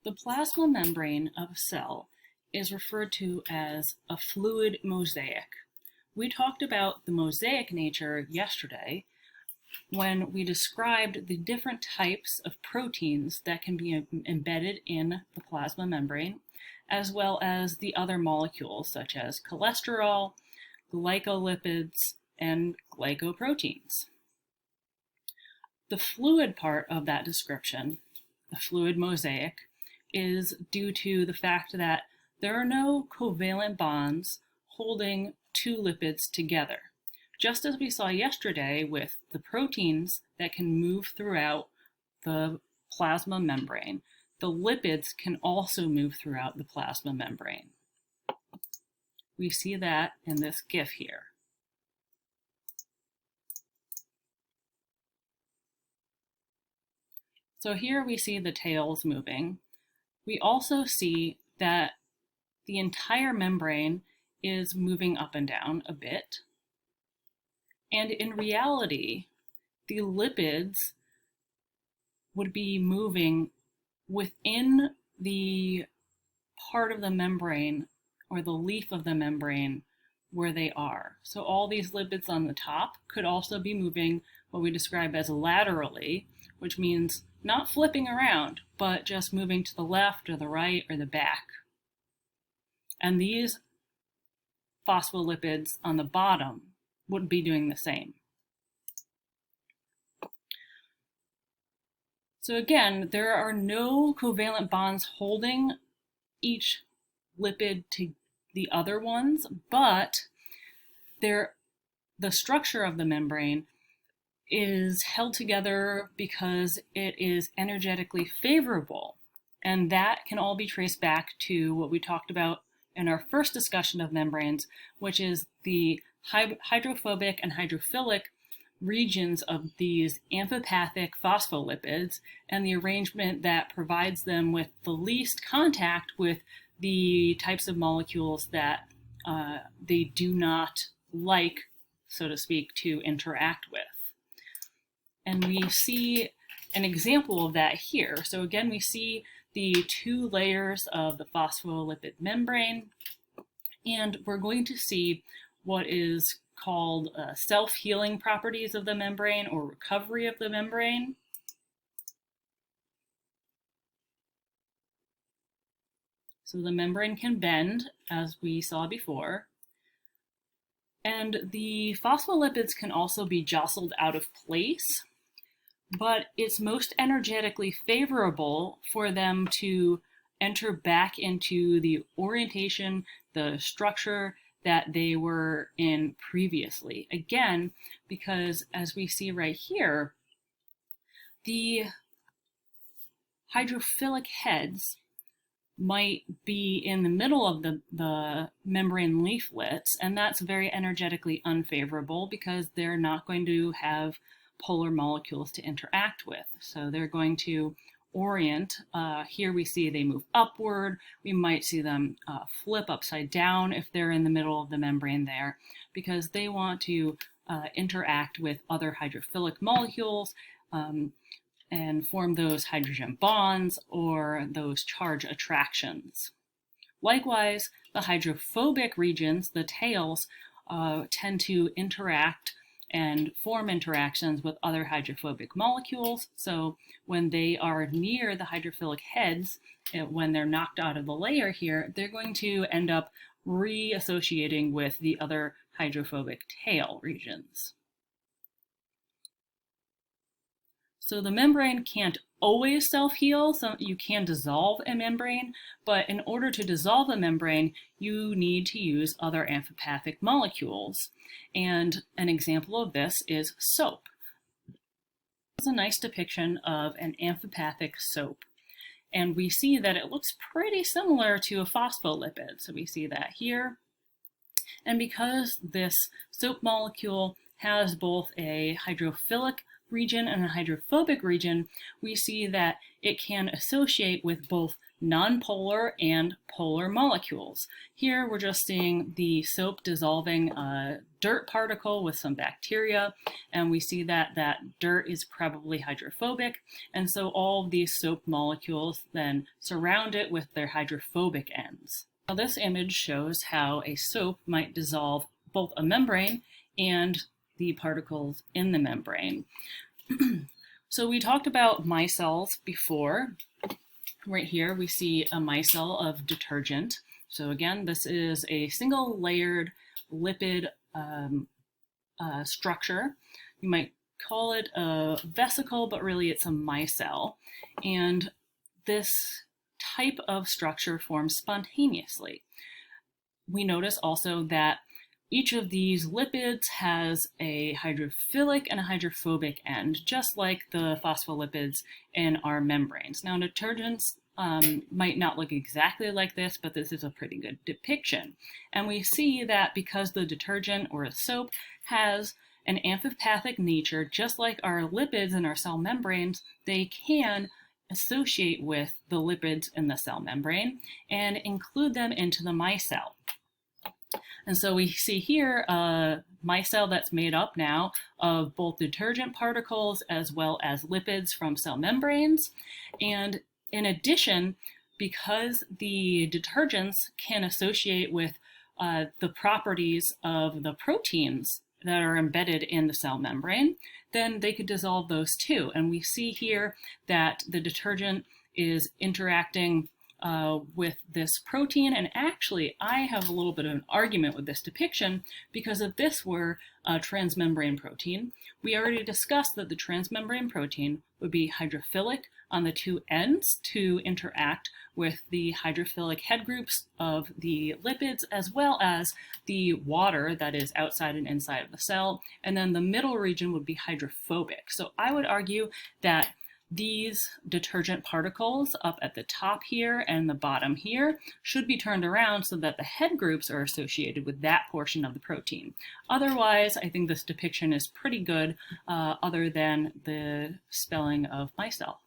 The plasma membrane of a cell is referred to as a fluid mosaic. We talked about the mosaic nature yesterday when we described the different types of proteins that can be embedded in the plasma membrane, as well as the other molecules such as cholesterol, glycolipids, and glycoproteins. The fluid part of that description, the fluid mosaic, is due to the fact that there are no covalent bonds holding two lipids together. Just as we saw yesterday with the proteins that can move throughout the plasma membrane, the lipids can also move throughout the plasma membrane. We see that in this GIF here. So here we see the tails moving. We also see that the entire membrane is moving up and down a bit. And in reality, the lipids would be moving within the part of the membrane or the leaf of the membrane where they are. So all these lipids on the top could also be moving what we describe as laterally, which means not flipping around, but just moving to the left or the right or the back. And these phospholipids on the bottom would be doing the same. So again, there are no covalent bonds holding each lipid to the other ones, but the structure of the membrane is held together because it is energetically favorable. And that can all be traced back to what we talked about in our first discussion of membranes, which is the hydrophobic and hydrophilic regions of these amphipathic phospholipids and the arrangement that provides them with the least contact with the types of molecules that they do not like, so to speak, to interact with. And we see an example of that here. So again, we see the two layers of the phospholipid membrane, and we're going to see what is called self-healing properties of the membrane or recovery of the membrane. So the membrane can bend, as we saw before, and the phospholipids can also be jostled out of place, but it's most energetically favorable for them to enter back into the orientation, the structure that they were in previously. Again, because as we see right here, the hydrophilic heads might be in the middle of the membrane leaflets, and that's very energetically unfavorable because they're not going to have polar molecules to interact with. So they're going to orient. Here we see they move upward. We might see them flip upside down if they're in the middle of the membrane there, because they want to interact with other hydrophilic molecules and form those hydrogen bonds or those charge attractions. Likewise, the hydrophobic regions, the tails, tend to interact and form interactions with other hydrophobic molecules. So when they are near the hydrophilic heads, when they're knocked out of the layer here, they're going to end up reassociating with the other hydrophobic tail regions. So the membrane can't always self-heal, so you can dissolve a membrane, but in order to dissolve a membrane, you need to use other amphipathic molecules. And an example of this is soap. This is a nice depiction of an amphipathic soap. And we see that it looks pretty similar to a phospholipid. So we see that here. And because this soap molecule has both a hydrophilic region and a hydrophobic region, we see that it can associate with both nonpolar and polar molecules. Here we're just seeing the soap dissolving a dirt particle with some bacteria, and we see that that dirt is probably hydrophobic, and so all of these soap molecules then surround it with their hydrophobic ends. Now this image shows how a soap might dissolve both a membrane and the particles in the membrane. So we talked about micelles before. Right here we see a micelle of detergent. So again, this is a single layered lipid structure. You might call it a vesicle, but really it's a micelle. And this type of structure forms spontaneously. We notice also that each of these lipids has a hydrophilic and a hydrophobic end, just like the phospholipids in our membranes. Now, detergents might not look exactly like this, but this is a pretty good depiction. And we see that because the detergent or a soap has an amphipathic nature, just like our lipids in our cell membranes, they can associate with the lipids in the cell membrane and include them into the micelle. And so we see here a micelle that's made up now of both detergent particles as well as lipids from cell membranes. And in addition, because the detergents can associate with the properties of the proteins that are embedded in the cell membrane, then they could dissolve those too. And we see here that the detergent is interacting with this protein, and actually I have a little bit of an argument with this depiction, because if this were a transmembrane protein, we already discussed that the transmembrane protein would be hydrophilic on the two ends to interact with the hydrophilic head groups of the lipids, as well as the water that is outside and inside of the cell, and then the middle region would be hydrophobic. So I would argue that these detergent particles up at the top here and the bottom here should be turned around so that the head groups are associated with that portion of the protein. Otherwise, I think this depiction is pretty good, other than the spelling of micelle.